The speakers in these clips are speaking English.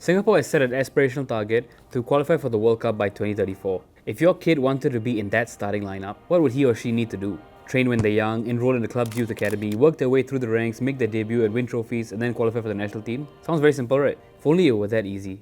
Singapore has set an aspirational target to qualify for the World Cup by 2034. If your kid wanted to be in that starting lineup, what would he or she need to do? Train when they're young, enroll in the club's youth academy, work their way through the ranks, make their debut and win trophies, and then qualify for the national team? Sounds very simple, right? If only it were that easy.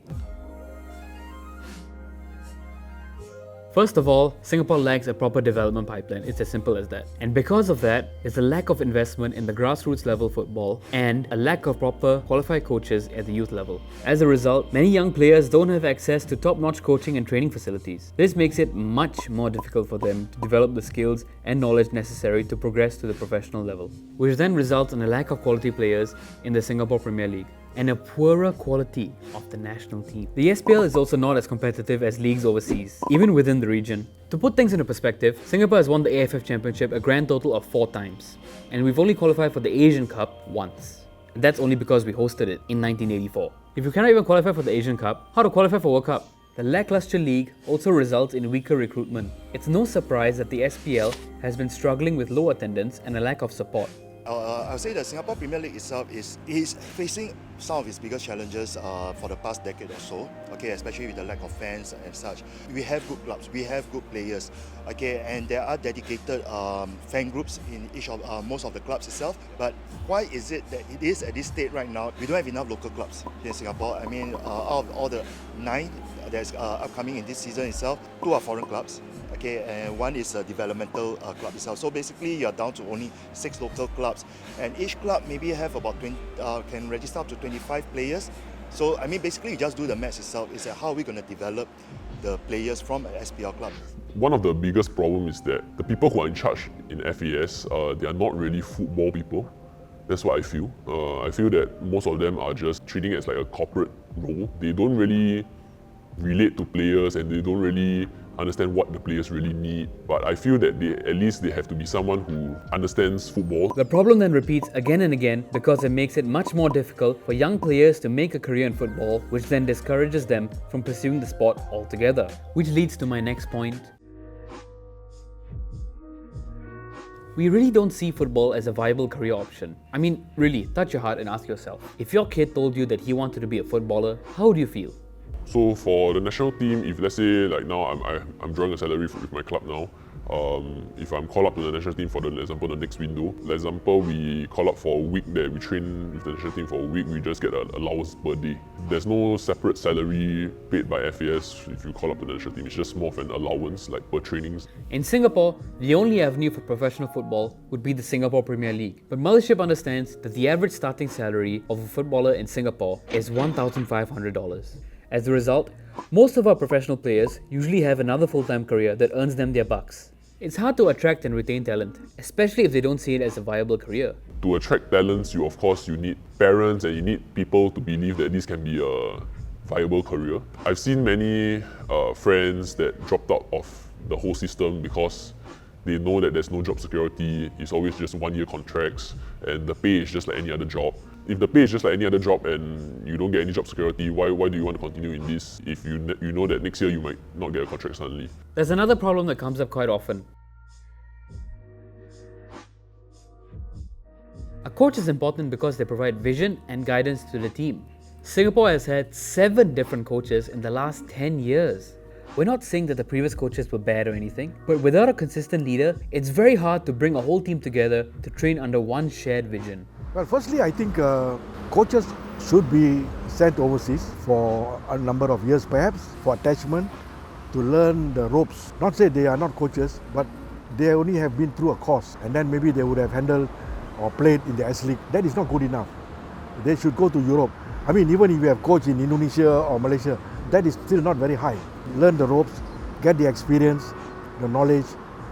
First of all, Singapore lacks a proper development pipeline. It's as simple as that. And because of that, there's a lack of investment in the grassroots level football and a lack of proper qualified coaches at the youth level. As a result, many young players don't have access to top-notch coaching and training facilities. This makes it much more difficult for them to develop the skills and knowledge necessary to progress to the professional level, which then results in a lack of quality players in the Singapore Premier League and a poorer quality of the national team. The SPL is also not as competitive as leagues overseas, even within the region. To put things into perspective, Singapore has won the AFF Championship a grand total of 4 times, and we've only qualified for the Asian Cup once. And that's only because we hosted it in 1984. If you cannot even qualify for the Asian Cup, how to qualify for World Cup? The lackluster league also results in weaker recruitment. It's no surprise that the SPL has been struggling with low attendance and a lack of support. I would say the Singapore Premier League itself is facing some of its biggest challenges for the past decade or so. Okay, especially with the lack of fans and such. We have good clubs, we have good players. Okay, and there are dedicated fan groups in most of the clubs itself. But why is it that it is at this state right now? We don't have enough local clubs here in Singapore. I mean, out of all the 9 that's upcoming in this season itself, 2 are foreign clubs. Okay, and 1 is a developmental club itself. So basically, you're down to only 6 local clubs, and each club maybe have about 20, can register up to 25 players. So I mean, basically, you just do the maths itself. Is how are we going to develop the players from an SPL club? One of the biggest problems is that the people who are in charge in FAS, they are not really football people. That's what I feel. I feel that most of them are just treating it as like a corporate role. They don't really relate to players, and they don't really understand what the players really need. But I feel that at least they have to be someone who understands football. The problem then repeats again and again because it makes it much more difficult for young players to make a career in football, which then discourages them from pursuing the sport altogether. Which leads to my next point. We really don't see football as a viable career option. I mean, really, touch your heart and ask yourself, if your kid told you that he wanted to be a footballer, how would you feel? So for the national team, if let's say like now I'm drawing a salary with my club now, if I'm called up to the national team for example the next window, for example we call up for a week that we train with the national team for a week, we just get an allowance per day. There's no separate salary paid by FAS if you call up to the national team. It's just more of an allowance like per trainings. In Singapore, the only avenue for professional football would be the Singapore Premier League. But Mothership understands that the average starting salary of a footballer in Singapore is $1,500. As a result, most of our professional players usually have another full-time career that earns them their bucks. It's hard to attract and retain talent, especially if they don't see it as a viable career. To attract talents, you need parents and you need people to believe that this can be a viable career. I've seen many friends that dropped out of the whole system because they know that there's no job security, it's always just 1-year contracts, and the pay is just like any other job. If the pay is just like any other job and you don't get any job security, why do you want to continue in this if you know that next year you might not get a contract suddenly? There's another problem that comes up quite often. A coach is important because they provide vision and guidance to the team. Singapore has had 7 different coaches in the last 10 years. We're not saying that the previous coaches were bad or anything, but without a consistent leader, it's very hard to bring a whole team together to train under one shared vision. Well, firstly, I think coaches should be sent overseas for a number of years perhaps, for attachment, to learn the ropes. Not say they are not coaches, but they only have been through a course and then maybe they would have handled or played in the S League. That is not good enough. They should go to Europe. I mean, even if you have coached in Indonesia or Malaysia, that is still not very high. Learn the ropes, get the experience, the knowledge,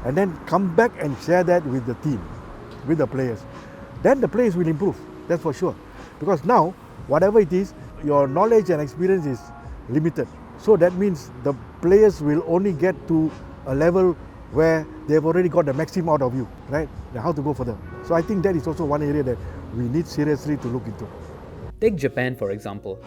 and then come back and share that with the team, with the players. Then the players will improve, that's for sure. Because now, whatever it is, your knowledge and experience is limited. So that means the players will only get to a level where they've already got the maximum out of you, right? Now how to go further. So I think that is also one area that we need seriously to look into. Take Japan, for example.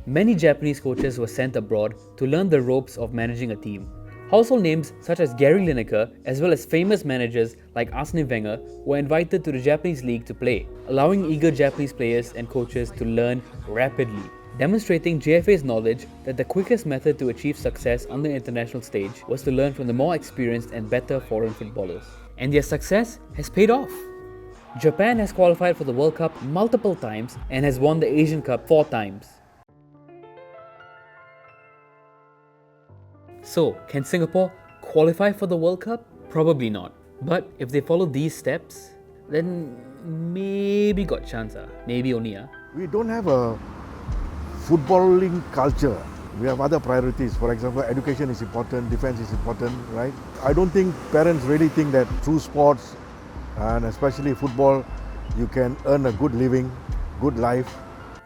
Many Japanese coaches were sent abroad to learn the ropes of managing a team. Household names such as Gary Lineker, as well as famous managers like Arsene Wenger, were invited to the Japanese league to play, allowing eager Japanese players and coaches to learn rapidly. demonstrating JFA's knowledge that the quickest method to achieve success on the international stage was to learn from the more experienced and better foreign footballers. And their success has paid off. Japan has qualified for the World Cup multiple times and has won the Asian Cup 4 times. So, can Singapore qualify for the World Cup? Probably not. But if they follow these steps, then maybe got chance. Maybe only. We don't have a footballing culture. We have other priorities. For example, education is important, defense is important, right? I don't think parents really think that through sports and especially football, you can earn a good living, good life.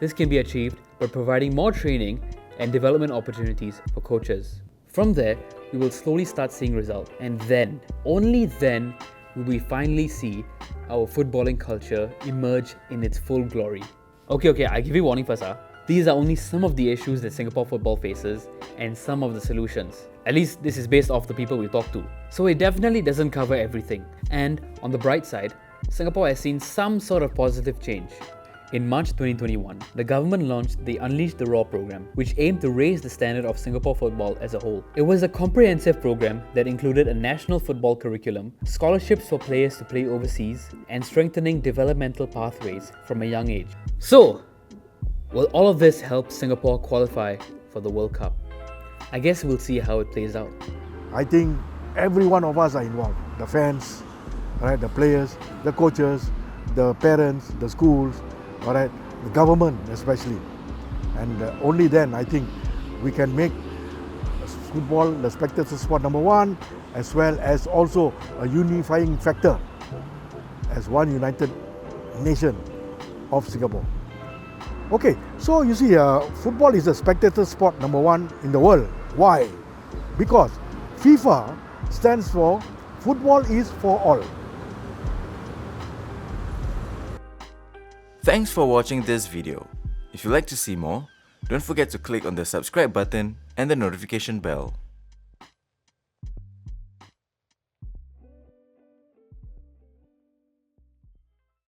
This can be achieved by providing more training and development opportunities for coaches. From there, we will slowly start seeing results, and then, only then, will we finally see our footballing culture emerge in its full glory. Okay, I give you warning first. These are only some of the issues that Singapore football faces and some of the solutions. At least this is based off the people we talk to. So it definitely doesn't cover everything. And on the bright side, Singapore has seen some sort of positive change. In March 2021, the government launched the Unleash the Raw program, which aimed to raise the standard of Singapore football as a whole. It was a comprehensive program that included a national football curriculum, scholarships for players to play overseas, and strengthening developmental pathways from a young age. So, will all of this help Singapore qualify for the World Cup? I guess we'll see how it plays out. I think every one of us are involved. The fans, right? The players, the coaches, the parents, the schools, all right, the government especially. And only then I think we can make football the spectator sport number one, as well as also a unifying factor as one united nation of Singapore. Okay, so you see, football is the spectator sport number one in the world. Why? Because FIFA stands for Football is for All. Thanks for watching this video. If you'd like to see more, don't forget to click on the subscribe button and the notification bell.